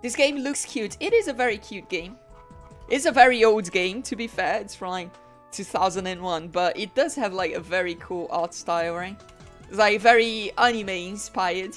This game looks cute. It is a very cute game. It's a very old game, to be fair. It's from like 2001, but it does have like a very cool art style, right? It's like very anime inspired.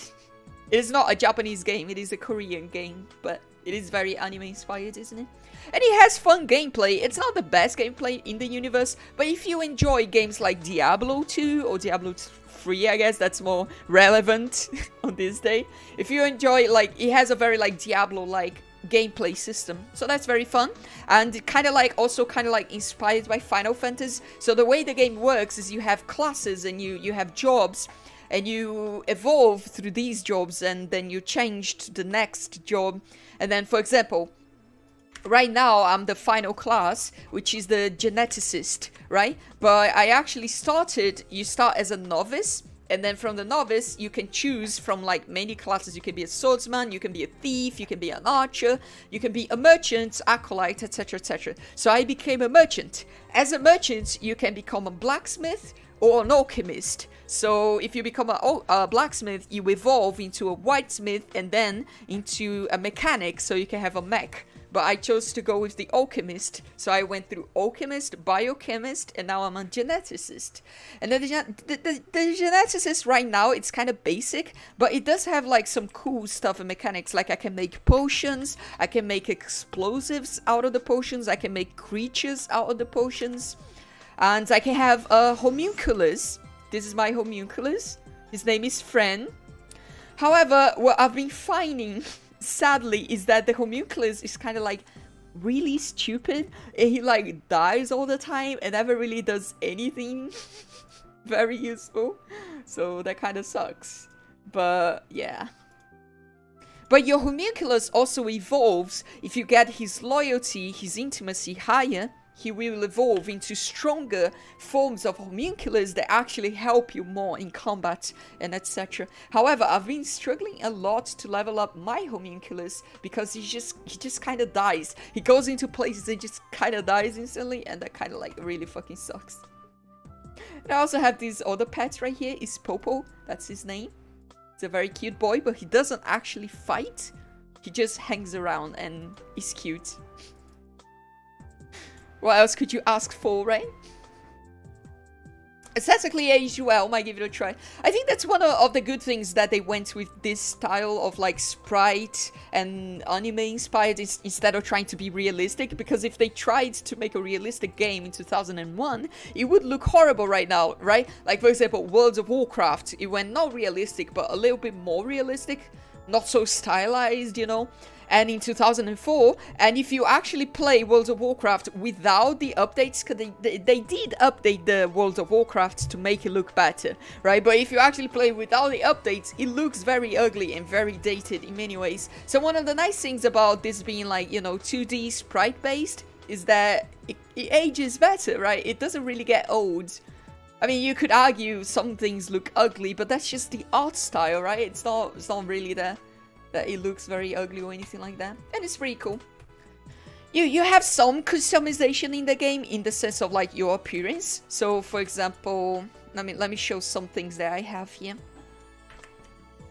It is not a Japanese game, it is a Korean game, but it is very anime inspired, isn't it? And it has fun gameplay. It's not the best gameplay in the universe, but if you enjoy games like Diablo 2 or Diablo 3, I guess that's more relevant on this day. If you enjoy, like, it has a very like Diablo-like gameplay system, so that's very fun, and kind of like also kind of like inspired by Final Fantasy. So the way the game works is you have classes and you have jobs, and you evolve through these jobs, and then you change to the next job. And then, for example, right now I'm the final class, which is the geneticist, right? But I actually started, you start as a novice, and then from the novice, you can choose from like many classes. You can be a swordsman, you can be a thief, you can be an archer, you can be a merchant, acolyte, etc, etc. So I became a merchant. As a merchant, you can become a blacksmith or an alchemist. So if you become a blacksmith, you evolve into a whitesmith and then into a mechanic, so you can have a mech. But I chose to go with the alchemist, so I went through alchemist, biochemist, and now I'm a geneticist. And the geneticist right now, it's kind of basic, but it does have like some cool stuff and mechanics. Like I can make potions, I can make explosives out of the potions, I can make creatures out of the potions, and I can have a homunculus. This is my homunculus. His name is Fren. However, what I've been finding, sadly, is that the homunculus is kind of like really stupid, and he like dies all the time and never really does anything very useful, so that kind of sucks. But yeah, but your homunculus also evolves. If you get his loyalty, his intimacy higher, he will evolve into stronger forms of homunculus that actually help you more in combat and etc. However, I've been struggling a lot to level up my homunculus because he just kind of dies. He goes into places and just kind of dies instantly, and that kind of like really fucking sucks. And I also have this other pet right here, is Popo. That's his name. He's a very cute boy, but he doesn't actually fight. He just hangs around and is cute. What else could you ask for, right? Aesthetically aged well, might give it a try. I think that's one of the good things that they went with this style of like sprite and anime inspired instead of trying to be realistic, because if they tried to make a realistic game in 2001, it would look horrible right now, right? Like for example, World of Warcraft, it went not realistic, but a little bit more realistic, not so stylized, you know? And in 2004, and if you actually play World of Warcraft without the updates, because they did update the World of Warcraft to make it look better, right? But if you actually play without the updates, it looks very ugly and very dated in many ways. So one of the nice things about this being like, you know, 2D sprite based is that it ages better, right? It doesn't really get old. I mean, you could argue some things look ugly, but that's just the art style, right? It's not really that it looks very ugly or anything like that, and it's pretty cool. You have some customization in the game in the sense of like your appearance. So for example, let me show some things that I have here.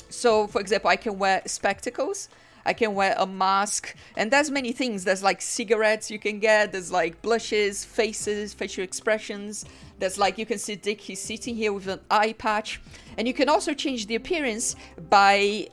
So for example, I can wear spectacles, I can wear a mask, and there's many things. There's like cigarettes you can get, there's like blushes, faces, facial expressions. There's like, you can see Dick, he's sitting here with an eye patch. And you can also change the appearance by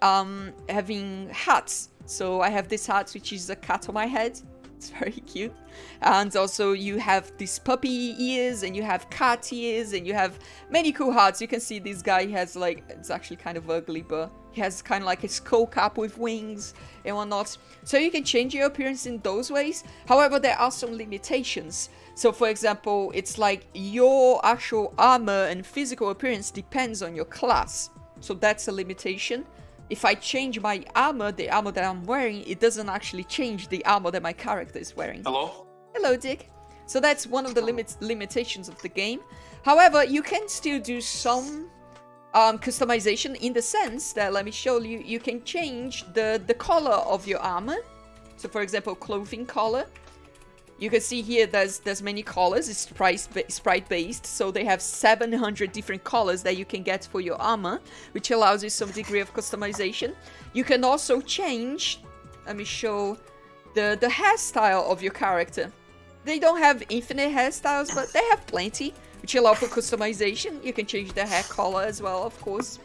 having hats. So I have this hat, which is a cat on my head. It's very cute. And also you have these puppy ears, and you have cat ears, and you have many cool hats. You can see this guy has like, it's actually kind of ugly, but he has kind of like a skull cap with wings and whatnot. So you can change your appearance in those ways. However, there are some limitations. So for example, it's like your actual armor and physical appearance depends on your class. So that's a limitation. If I change my armor, the armor that I'm wearing, it doesn't actually change the armor that my character is wearing. Hello? Hello, Dick. So that's one of the limitations of the game. However, you can still do some customization in the sense that, let me show you, you can change the color of your armor. So for example, clothing color. You can see here there's many colors. It's sprite based, so they have 700 different colors that you can get for your armor, which allows you some degree of customization. You can also change let me show the hairstyle of your character. They don't have infinite hairstyles, but they have plenty, which allow for customization. You can change the hair color as well, of course.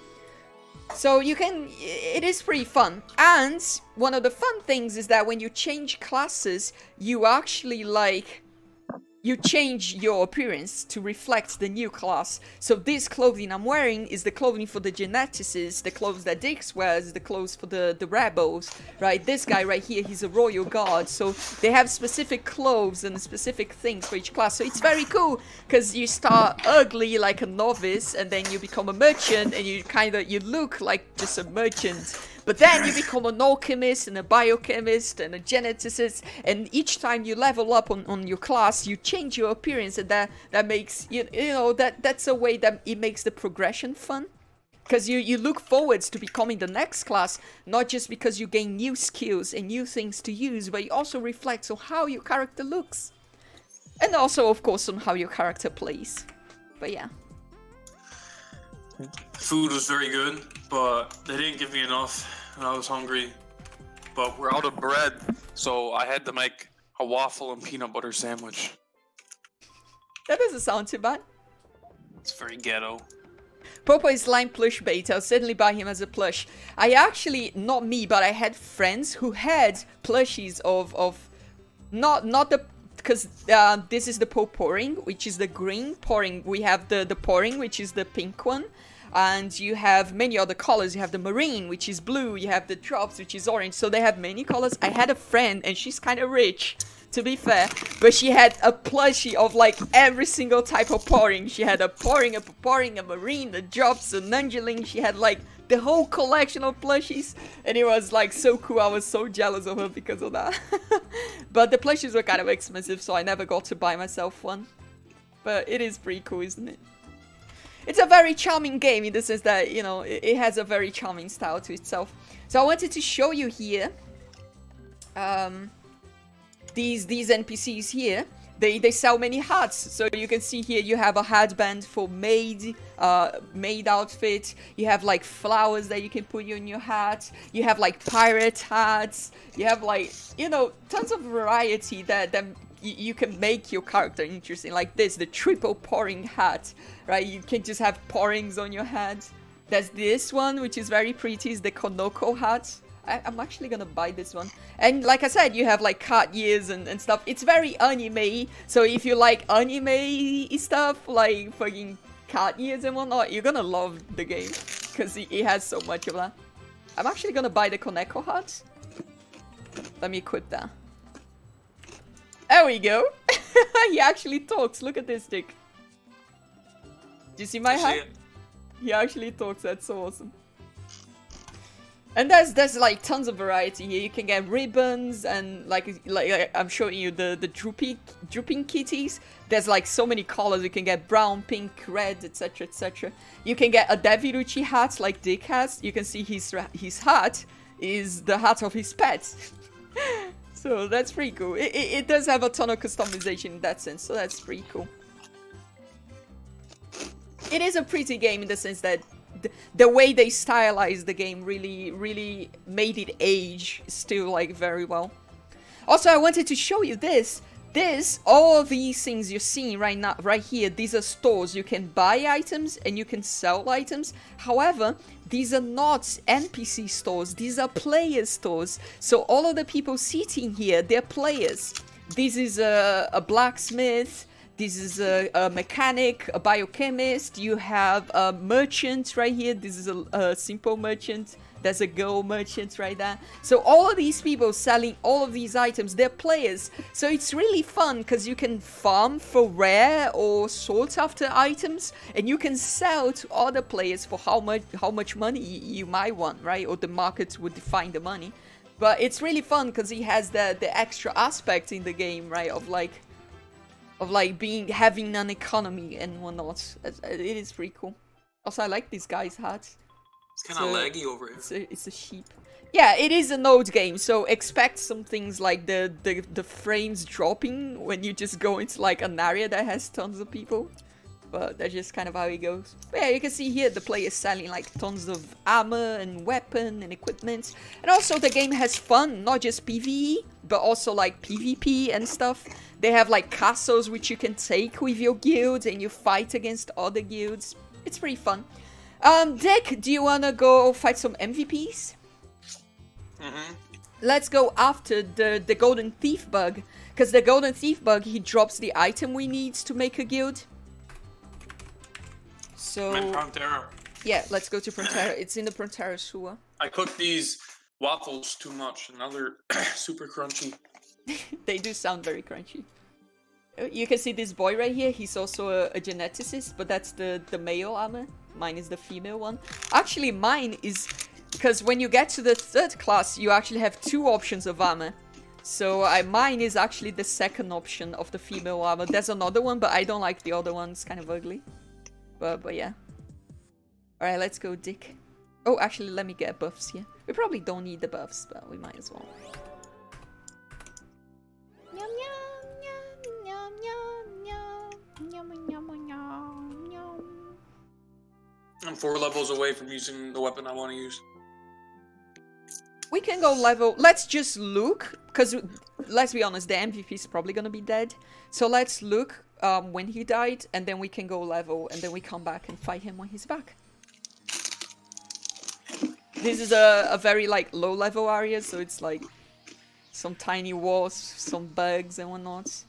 So you can, it is pretty fun. And one of the fun things is that when you change classes, you actually you change your appearance to reflect the new class. So this clothing I'm wearing is the clothing for the geneticists, the clothes that Dix wears, the clothes for the rebels, right? This guy right here, he's a royal guard. So they have specific clothes and specific things for each class. So it's very cool because you start ugly like a novice and then you become a merchant and you look like just a merchant. But then you become an alchemist and a biochemist and a geneticist, and each time you level up on your class, you change your appearance, and that makes, you know, that's a way that it makes the progression fun. Because you look forwards to becoming the next class, not just because you gain new skills and new things to use, but it also reflects on how your character looks. And also, of course, on how your character plays. But yeah. Food was very good, but they didn't give me enough, and I was hungry. But we're out of bread, so I had to make a waffle and peanut butter sandwich. That doesn't sound too bad. It's very ghetto. Popo is slime plush bait. I'll certainly buy him as a plush. I actually, not me, but I had friends who had plushies of not the, because this is the pouring, which is the green pouring. We have the pouring, which is the pink one. And you have many other colors. You have the marine, which is blue. You have the drops, which is orange. So they have many colors. I had a friend, and she's kind of rich, to be fair. But she had a plushie of like every single type of pouring. She had a pouring, a marine, a drops, a nungeling. She had like the whole collection of plushies. And it was like so cool. I was so jealous of her because of that. But the plushies were kind of expensive, so I never got to buy myself one. But it is pretty cool, isn't it? It's a very charming game in the sense that, you know, it has a very charming style to itself. So I wanted to show you here, these NPCs here. They sell many hats. So you can see here you have a headband for maid outfit. You have like flowers that you can put on your hat. You have like pirate hats. You have like, you know, tons of variety that you can make your character interesting. Like this, the triple pouring hat, right? You can just have pourings on your head. There's this one, which is very pretty, is the Konoko hat. I'm actually gonna buy this one. And like I said, you have like cat ears and stuff. It's very anime, so if you like anime stuff, like fucking cat ears and whatnot, you're gonna love the game. Because it has so much of that. I'm actually gonna buy the Koneko hat. Let me equip that. There we go. He actually talks. Look at this stick. Do you see my hat? He actually talks. That's so awesome. And there's like tons of variety here. You can get ribbons and like I'm showing you the drooping kitties. There's like so many colors. You can get brown, pink, red, etc, etc. You can get a Deviruchi hat like Dick has. You can see his hat is the hat of his pets. So that's pretty cool. It does have a ton of customization in that sense, so that's pretty cool. It is a pretty game in the sense that the way they stylized the game really made it age still like very well. Also, I wanted to show you this. All of these things you're seeing right now, right here, these are stores. You can buy items and you can sell items. However, these are not NPC stores. These are player stores. So all of the people sitting here, they're players. This is a blacksmith. This is a mechanic, a biochemist. You have a merchant right here. This is a simple merchant. There's a girl merchant right there. So all of these people selling all of these items, they're players. So it's really fun because you can farm for rare or sought after items, and you can sell to other players for how much money you might want, right? Or the market would define the money. But it's really fun because it has the extra aspect in the game, right? Of having an economy and whatnot. It is pretty cool. Also, I like this guy's hat. It's kind of laggy over here. It's a sheep. Yeah, it is an old game, so expect some things like the frames dropping when you just go into like an area that has tons of people. But that's just kind of how it goes. But yeah, you can see here the player is selling like tons of armor and weapon and equipment. And also the game has fun, not just PvE, but also like PvP and stuff. They have like castles which you can take with your guild and you fight against other guilds. It's pretty fun. Dick, do you wanna go fight some MVPs? Let's go after the Golden Thief bug. Because the Golden Thief bug, he drops the item we need to make a guild. So, yeah, let's go to Prontera. It's in the Prontera sewer. I cooked these waffles too much, and now they're super crunchy. They do sound very crunchy. You can see this boy right here. He's also a geneticist, but that's the male armor. Mine is the female one. Actually, mine is... Because when you get to the 3rd class, you actually have 2 options of armor. So mine is actually the 2nd option of the female armor. There's another one, but I don't like the other one. It's kind of ugly. But yeah. Alright, let's go, Dick. Oh, actually, let me get buffs here. We probably don't need the buffs, but we might as well. Yum, yum, yum, yum, yum, yum, yum, yum. I'm 4 levels away from using the weapon I want to use. We can go level... Let's just look, because let's be honest, the MVP is probably gonna be dead. So let's look when he died, and then we can go level, and then we come back and fight him when he's back. This is a very, like, low-level area, so it's, like, some tiny walls, some bugs and whatnot.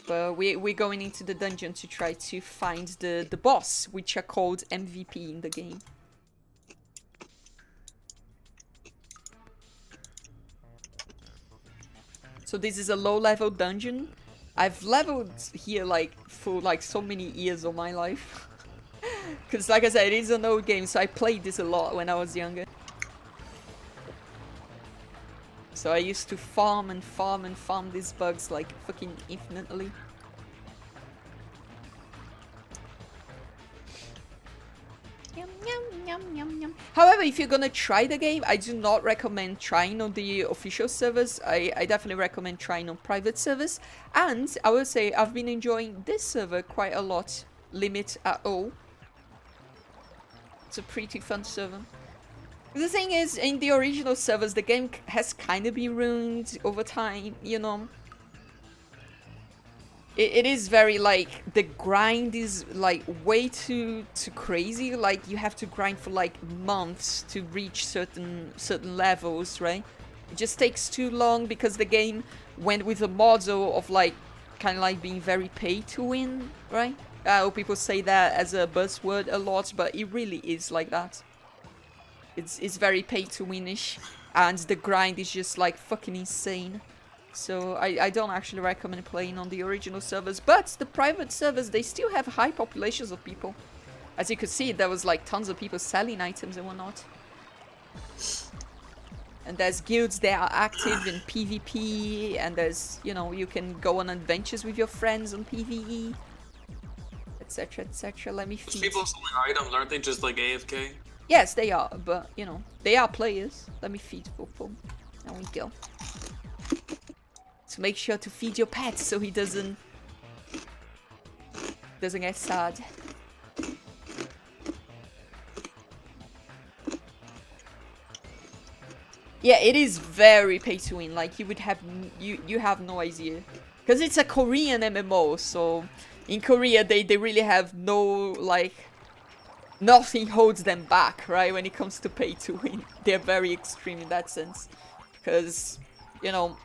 But we're going into the dungeon to try to find the boss, which are called MVP in the game. So this is a low-level dungeon. I've leveled here like for like so many years of my life. Because like I said, it is an old game, so I played this a lot when I was younger. So I used to farm and farm and farm these bugs like fucking infinitely. Yum, yum, yum, yum, yum. However, if you're gonna try the game, I do not recommend trying on the official servers. I definitely recommend trying on private servers. And I will say I've been enjoying this server quite a lot. Limit at all. It's a pretty fun server. The thing is, in the original servers, the game has kind of been ruined over time, you know. It is very, like, the grind is, like, way too crazy. Like, you have to grind for, like, months to reach certain levels, right? It just takes too long because the game went with a model of, like, kind of like being very pay to win, right? People say that as a buzzword a lot, but it really is like that. It's very pay to win-ish, and the grind is just like fucking insane. So I don't actually recommend playing on the original servers, but the private servers, they still have high populations of people. As you could see, there was like tons of people selling items and whatnot. And there's guilds that are active in PvP, and there's, you know, you can go on adventures with your friends on PvE, etc, etc. Let me feed. People selling items, aren't they just like AFK? Yes, they are, but, you know, they are players. Let me feed Popo. There we go. So make sure to feed your pet so he doesn't get sad. Yeah, it is very pay to win. Like, you would have you have no idea, because it's a Korean MMO. So in Korea, they really have no, like, nothing holds them back, right? When it comes to pay to win, they're very extreme in that sense, because, you know,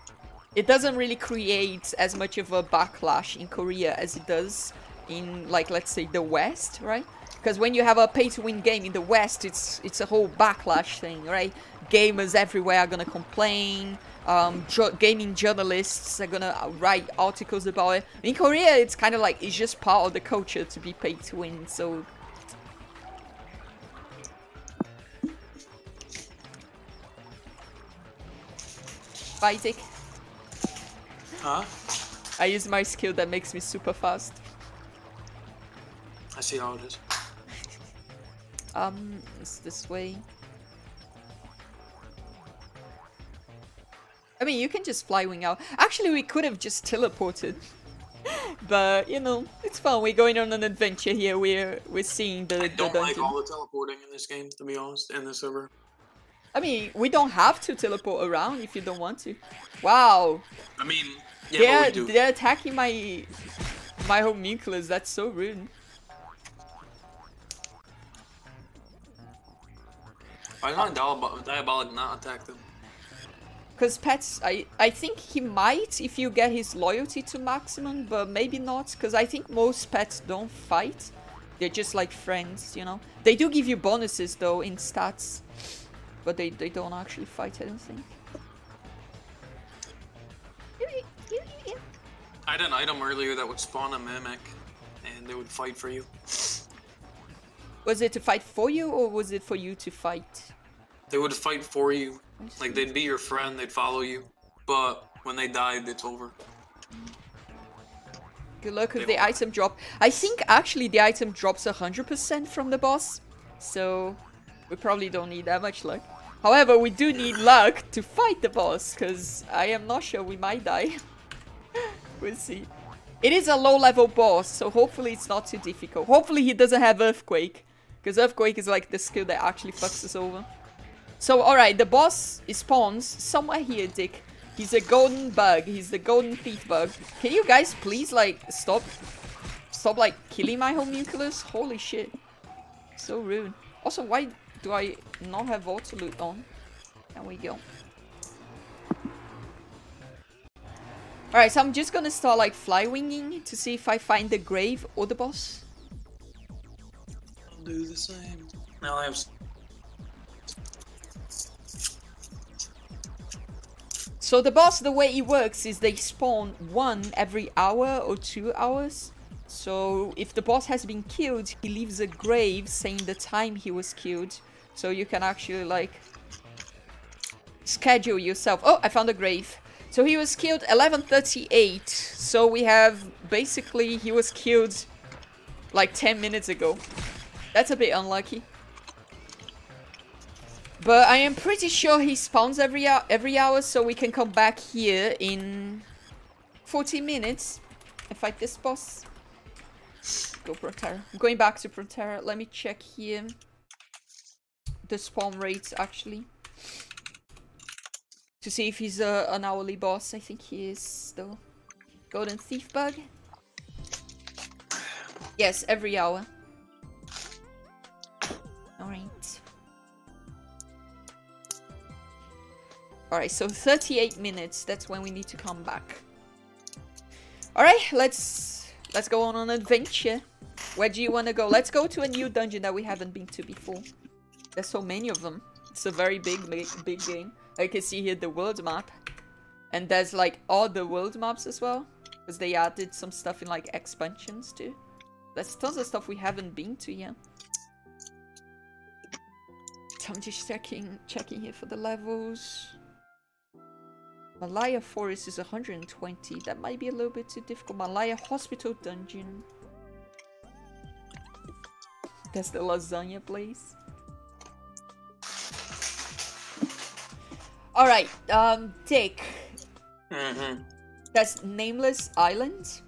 it doesn't really create as much of a backlash in Korea as it does in, like, let's say the West, right? Because when you have a pay-to-win game in the West, it's a whole backlash thing, right? Gamers everywhere are gonna complain. Gaming journalists are gonna write articles about it. In Korea, it's kind of like, it's just part of the culture to be pay-to-win, so... Bye, Dick. Huh? I use my skill that makes me super fast. I see how it is. It's this way. I mean, you can just fly wing out. Actually, we could have just teleported. But you know, it's fun. We're going on an adventure here. We're seeing the I don't dungeon. like all the teleporting in this game, to be honest, in this server. I mean, we don't have to teleport around if you don't want to. Wow. I mean, yeah, but we do. They're attacking my homunculus. That's so rude. Why not Diabolic not attack them? Because pets, I think he might if you get his loyalty to maximum, but maybe not. Because I think most pets don't fight. They're just like friends, you know. They do give you bonuses though in stats. But they don't actually fight, I don't think. I had an item earlier that would spawn a mimic, and they would fight for you. Was it to fight for you, or was it for you to fight? They would fight for you. Like, they'd be your friend, they'd follow you. But when they died, it's over. Good luck with the item drop. I think actually the item drops 100% from the boss. So we probably don't need that much luck. However, we do need luck to fight the boss, because I am not sure, we might die. We'll see. It is a low-level boss, so hopefully it's not too difficult. Hopefully he doesn't have Earthquake, because Earthquake is like the skill that actually fucks us over. So, alright, the boss spawns somewhere here, Dick. He's a golden bug. He's the golden thief bug. Can you guys please, like, stop, like, killing my homunculus? Holy shit. So rude. Also, why do I not have auto loot on? There we go. Alright, so I'm just gonna start like fly winging to see if I find the grave or the boss. I'll do the same. Now I have... So the boss, the way it works is they spawn one every hour or 2 hours. So if the boss has been killed, he leaves a grave saying the time he was killed. So you can actually like schedule yourself. Oh, I found a grave. So he was killed 11:38. So we have basically he was killed like 10 minutes ago. That's a bit unlucky. But I am pretty sure he spawns every hour, so we can come back here in 40 minutes and fight this boss. Go Proterra. I'm going back to Proterra. Let me check here. The spawn rates actually. To see if he's an hourly boss. I think he is though. Golden Thief Bug. Yes, every hour. Alright. Alright, so 38 minutes. That's when we need to come back. Alright, let's go on an adventure. Where do you want to go? Let's go to a new dungeon that we haven't been to before. There's so many of them. It's a very big game. I can see here the world map. And there's like other world maps as well. Because they added some stuff in like expansions too. There's tons of stuff we haven't been to yet. So I'm just checking here for the levels. Malaya Forest is 120. That might be a little bit too difficult. Malaya Hospital Dungeon. That's the lasagna place. Alright, Dick. That's Nameless Island.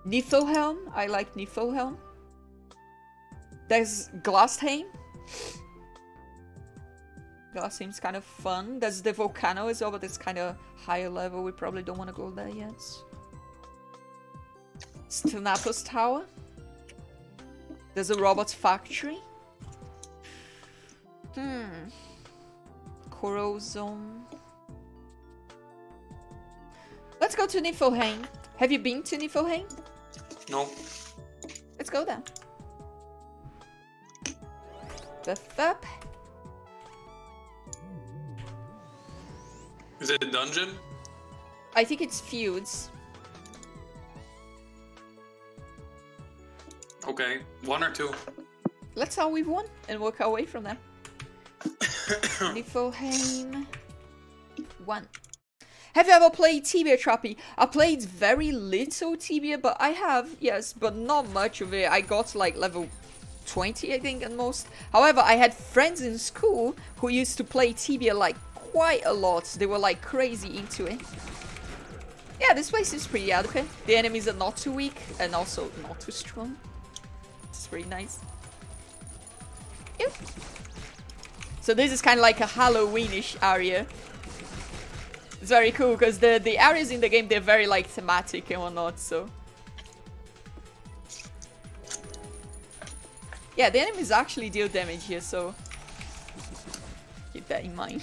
Niflheim. I like Niflheim. There's Glasheim. Glasheim's kind of fun. There's the volcano as well, but it's kind of higher level. We probably don't want to go there yet. Stanapos Tower. There's a robot factory. Coral Zone. Let's go to Niflheim. Have you been to Niflheim? No. Let's go there. Buff up. Is it a dungeon? I think it's feuds. Okay, 1 or 2. Let's start with 1 and work our way from there. Niflheim 1. Have you ever played Tibia, Trappy? I played very little Tibia, but I have, yes, but not much of it. I got like level 20, I think, at most. However, I had friends in school who used to play Tibia like quite a lot. They were like crazy into it. Yeah, this place is pretty adequate. The enemies are not too weak and also not too strong. It's pretty nice. Yep. So this is kind of like a Halloweenish area. It's very cool because the areas in the game, they're very like thematic and whatnot, so. Yeah, the enemies actually deal damage here, so keep that in mind.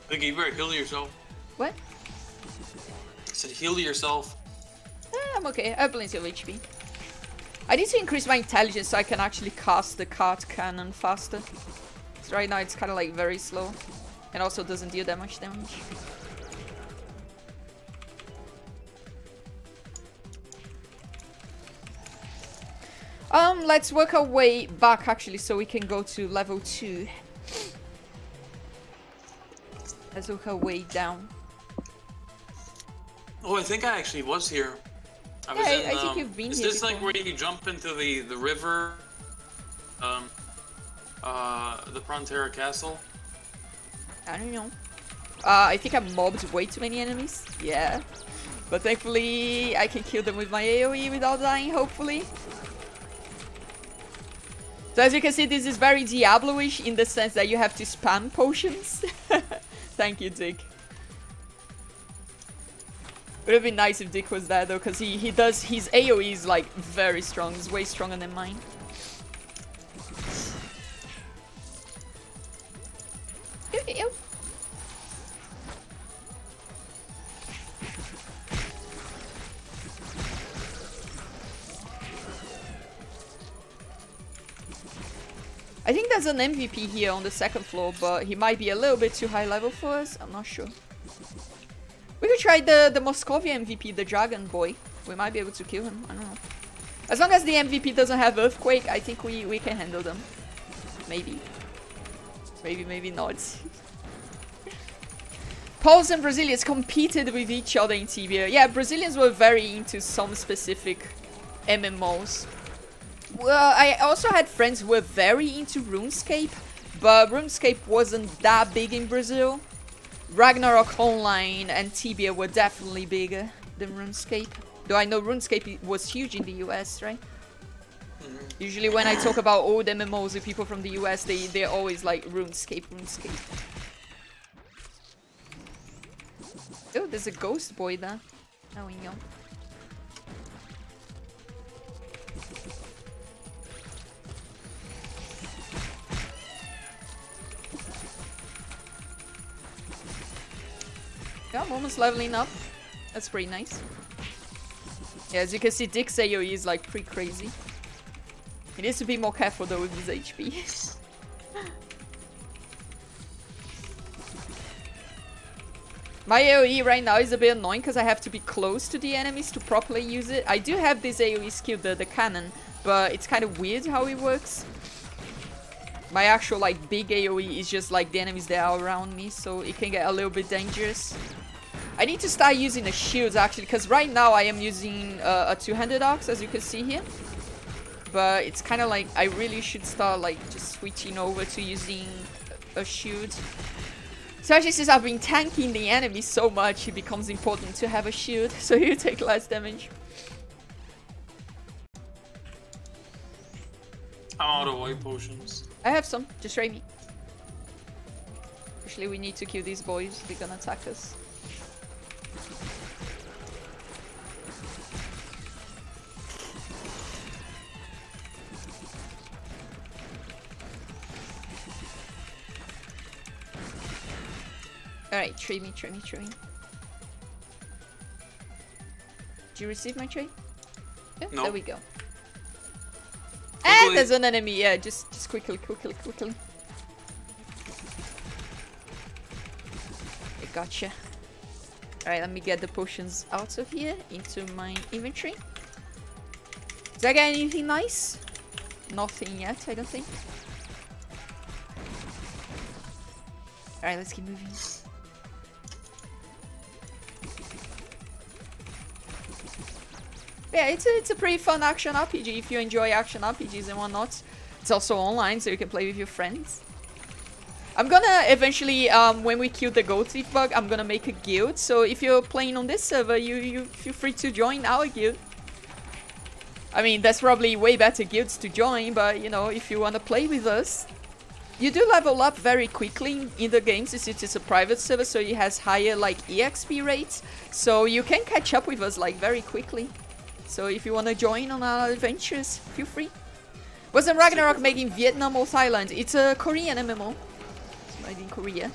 I think you better heal yourself. What? I said heal yourself. I'm okay. I have plenty of HP. I need to increase my intelligence so I can actually cast the cart cannon faster. So right now it's kind of like very slow. And also doesn't deal that much damage. Let's work our way back actually so we can go to level 2. Let's work our way down. Oh, I think I actually was here. I think you've been here Is this before. like where you jump into the river? The Frontera Castle? I don't know. I think I mobbed way too many enemies. Yeah. But thankfully, I can kill them with my AoE without dying, hopefully. So as you can see, this is very Diablo-ish in the sense that you have to spam potions. Thank you, Dick. Would have been nice if Dick was there though, because he does, his AoE is like very strong. It's way stronger than mine. Ew, ew, ew. I think there's an MVP here on the second floor, but he might be a little bit too high level for us. I'm not sure. We could try the Moscovia MVP, the dragon boy. We might be able to kill him. I don't know. As long as the MVP doesn't have Earthquake, I think we can handle them. Maybe. Maybe not. Poles and Brazilians competed with each other in Tibia. Yeah, Brazilians were very into some specific MMOs. Well, I also had friends who were very into RuneScape, but RuneScape wasn't that big in Brazil. Ragnarok Online and Tibia were definitely bigger than RuneScape. Though I know RuneScape was huge in the US, right? Usually when I talk about old MMOs with people from the US, they're always like RuneScape. Oh, there's a ghost boy there. Oh, we know. Yeah, I'm almost leveling up. That's pretty nice. Yeah, as you can see, Dick's AoE is like pretty crazy. He needs to be more careful though with his HP. My AoE right now is a bit annoying because I have to be close to the enemies to properly use it. I do have this AoE skill, the cannon, but it's kind of weird how it works. My actual like big AoE is just like the enemies that are around me, so it can get a little bit dangerous. I need to start using the shields actually, because right now I am using a two-handed axe, as you can see here. But it's kind of like I really should start like just switching over to using a shield. Especially since I've been tanking the enemy so much, it becomes important to have a shield, so you take less damage. I'm out of white potions. I have some, just try me. Actually, we need to kill these boys, they're gonna attack us. Alright, trade me. Did you receive my trade? Yeah, no. There we go. And there's an enemy, yeah, just quickly. I gotcha. Alright, let me get the potions out of here into my inventory. Did I get anything nice? Nothing yet, I don't think. Alright, let's keep moving. Yeah, it's a pretty fun action RPG if you enjoy action RPGs and whatnot. It's also online, so you can play with your friends. I'm gonna eventually, when we kill the gold thief bug, I'm gonna make a guild. So if you're playing on this server, you feel free to join our guild. I mean, there's probably way better guilds to join, but you know, if you wanna play with us, you do level up very quickly in the game since it is a private server, so it has higher like EXP rates. So you can catch up with us like very quickly. So if you wanna join on our adventures, feel free. Wasn't Ragnarok made in Vietnam or Thailand? It's a Korean MMO. Made in Korea.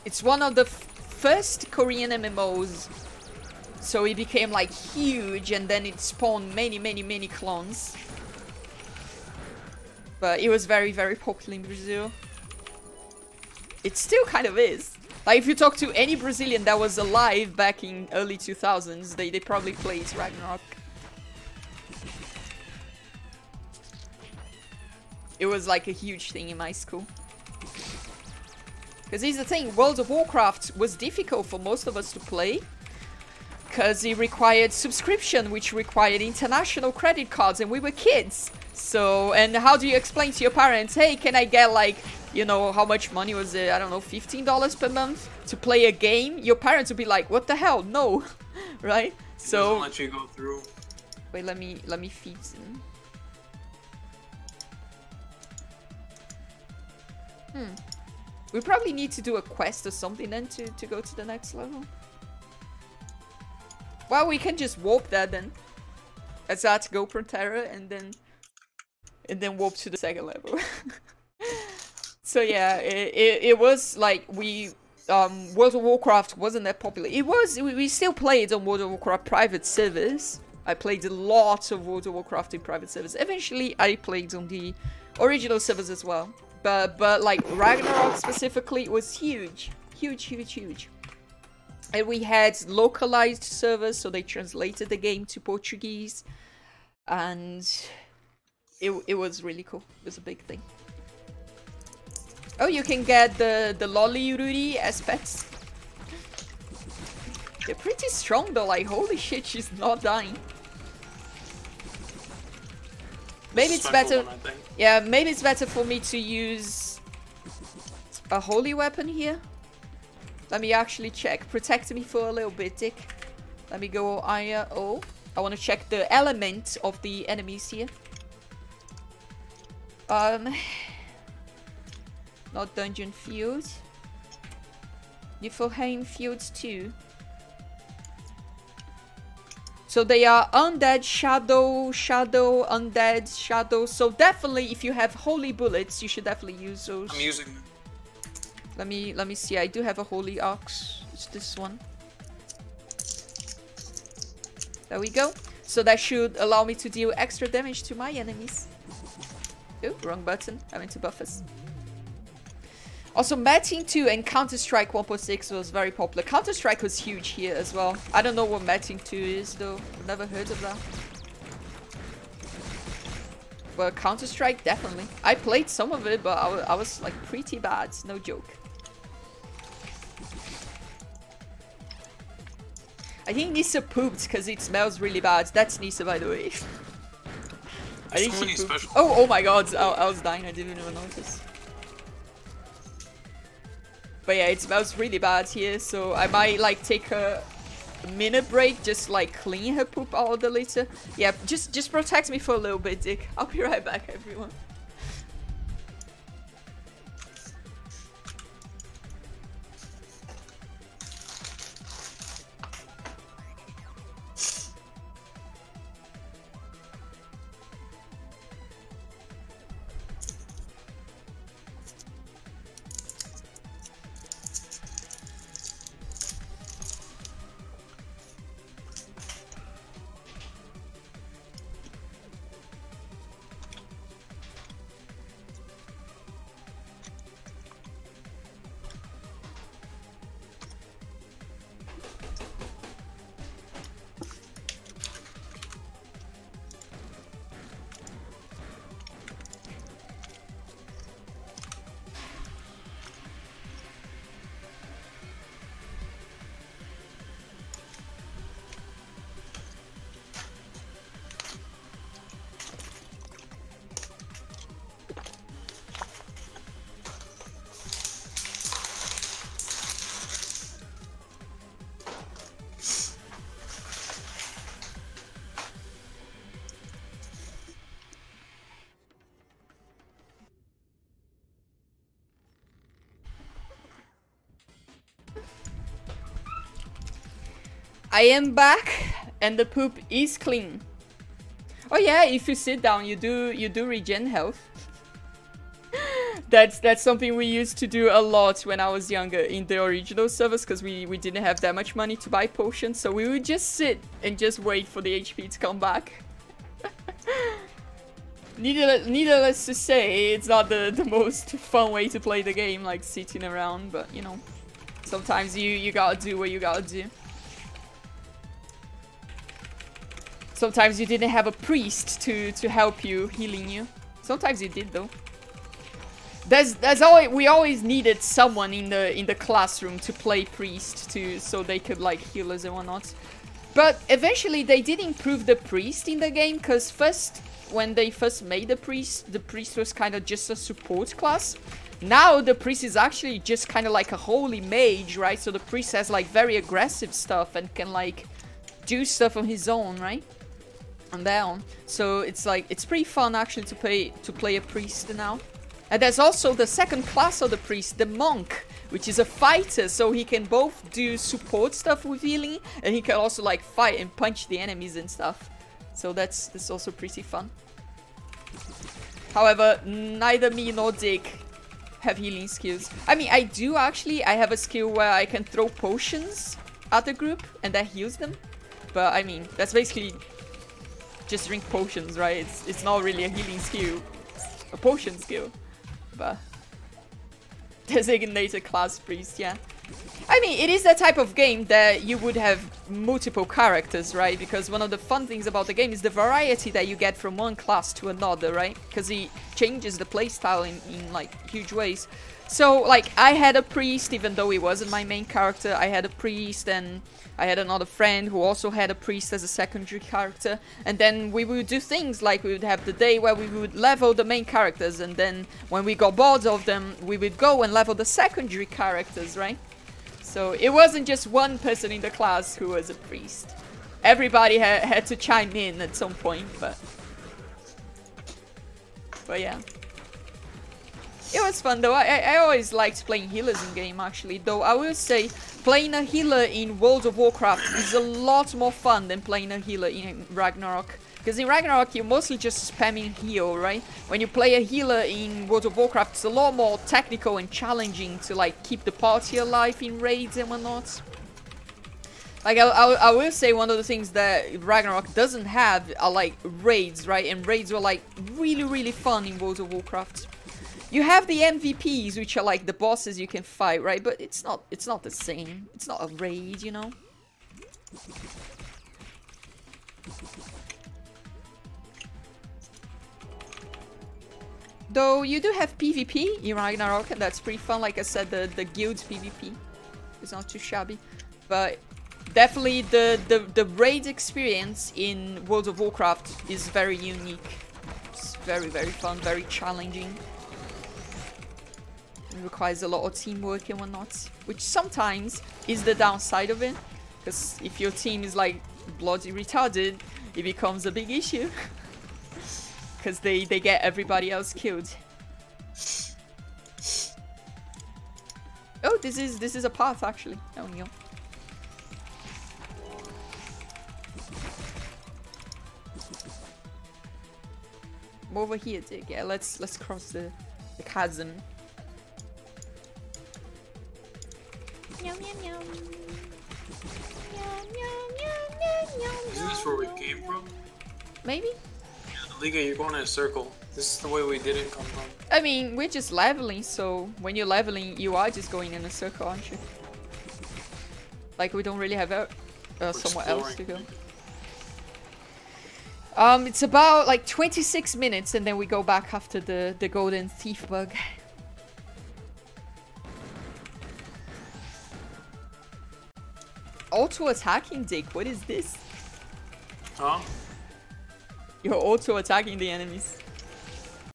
It's one of the first Korean MMOs, so it became like huge and then it spawned many clones. But it was very popular in Brazil. It still kind of is. Like if you talk to any Brazilian that was alive back in early 2000s, they probably played Ragnarok. It was like a huge thing in my school. Because here's the thing, World of Warcraft was difficult for most of us to play. Because it required subscription, which required international credit cards, and we were kids. So, and how do you explain to your parents, hey, can I get like, you know, how much money was it? I don't know, $15 per month to play a game? Your parents would be like, what the hell? No. Right? So... Doesn't let you go through. Wait, let me feed them. We probably need to do a quest or something then to go to the next level. Well, we can just warp there then. As that GoPro Terror and then warp to the second level. So yeah, it was like we World of Warcraft wasn't that popular. It was, we still played on World of Warcraft private servers. I played a lot of World of Warcraft in private servers. Eventually I played on the original servers as well. But like Ragnarok specifically was huge. Huge. And we had localized servers, so they translated the game to Portuguese. And it was really cool. It was a big thing. Oh, you can get the Lolly Ruri as pets. They're pretty strong though, like holy shit, she's not dying. Maybe it's better. Yeah, maybe it's better for me to use a holy weapon here. Let me actually check. Protect me for a little bit, Dick. Let me go IO. I want to check the element of the enemies here. Not dungeon field. Niflheim fields too. So they are undead, shadow, undead, shadow. So definitely, if you have holy bullets, you should definitely use those. I'm using them. Let me see. I do have a holy ox. It's this one. There we go. So that should allow me to deal extra damage to my enemies. Oh, wrong button. I meant to buff us. Also, Metin 2 and Counter-Strike 1.6 was very popular. Counter-Strike was huge here as well. I don't know what Metin 2 is though. I've never heard of that. But Counter-Strike, definitely. I played some of it, but I was like pretty bad. No joke. I think Nisa pooped because it smells really bad. That's Nisa, by the way. I think she pooped. Oh my god. I was dying. I didn't even notice. But yeah, it smells really bad here, so I might like take a minute break, just like clean her poop out of the litter. Yeah, just protect me for a little bit, Dick. I'll be right back, everyone. I am back, and the poop is clean. Oh yeah, if you sit down, you do regen health. That's something we used to do a lot when I was younger in the original servers, because we didn't have that much money to buy potions, so we would just sit and just wait for the HP to come back. Needless to say, it's not the most fun way to play the game, like sitting around, but you know, sometimes you gotta do what you gotta do. Sometimes you didn't have a priest to help you, healing you. Sometimes you did though. We always needed someone in the classroom to play priest so they could like heal us and whatnot. But eventually they did improve the priest in the game, because when they first made the priest was kind of just a support class. Now the priest is actually just kind of like a holy mage, right? So the priest has like very aggressive stuff and can like do stuff on his own, right? And down. So it's like, it's pretty fun actually to play a priest now. And there's also the second class of the priest, the monk, which is a fighter, so he can both do support stuff with healing, and he can also like fight and punch the enemies and stuff. So that's also pretty fun. However, neither me nor Dick have healing skills. I mean, I do actually. I have a skill where I can throw potions at the group, and that heals them. But I mean, that's basically just drink potions, right? It's not really a healing skill. It's a potion skill. But designated class priest, yeah. I mean, it is that type of game that you would have multiple characters, right? Because one of the fun things about the game is the variety that you get from one class to another, right? Because it changes the playstyle in like huge ways. So like I had a priest, even though he wasn't my main character. I had a priest, and I had another friend who also had a priest as a secondary character. And then we would do things like we would have the day where we would level the main characters, and then when we got bored of them, we would go and level the secondary characters, right? So it wasn't just one person in the class who was a priest. Everybody had to chime in at some point, but yeah. It was fun though. I always liked playing healers in game actually, though I will say playing a healer in World of Warcraft is a lot more fun than playing a healer in Ragnarok. Because in Ragnarok you're mostly just spamming heal, right? When you play a healer in World of Warcraft, it's a lot more technical and challenging to like keep the party alive in raids and whatnot. Like I will say one of the things that Ragnarok doesn't have are like raids, right? And raids were like really fun in World of Warcraft. You have the MVPs, which are like the bosses you can fight, right? But it's not the same. It's not a raid, you know? Though you do have PvP in Ragnarok, and that's pretty fun. Like I said, the guild's PvP is not too shabby. But definitely the raid experience in World of Warcraft is very unique. It's very fun, very challenging. It requires a lot of teamwork and whatnot, which sometimes is the downside of it. Because if your team is like bloody retarded, it becomes a big issue. Because they get everybody else killed. Oh, this is a path actually. Oh no. I'm over here, Dick. Yeah, let's cross the chasm. Is this where we came from? Maybe? Liga, you're going in a circle. This is the way we didn't come from. I mean, we're just leveling, so when you're leveling, you are just going in a circle, aren't you? Like, we don't really have somewhere else to go. It's about like 26 minutes, and then we go back after the golden thief bug. Auto-attacking, Dick, what is this? Huh? You're auto-attacking the enemies.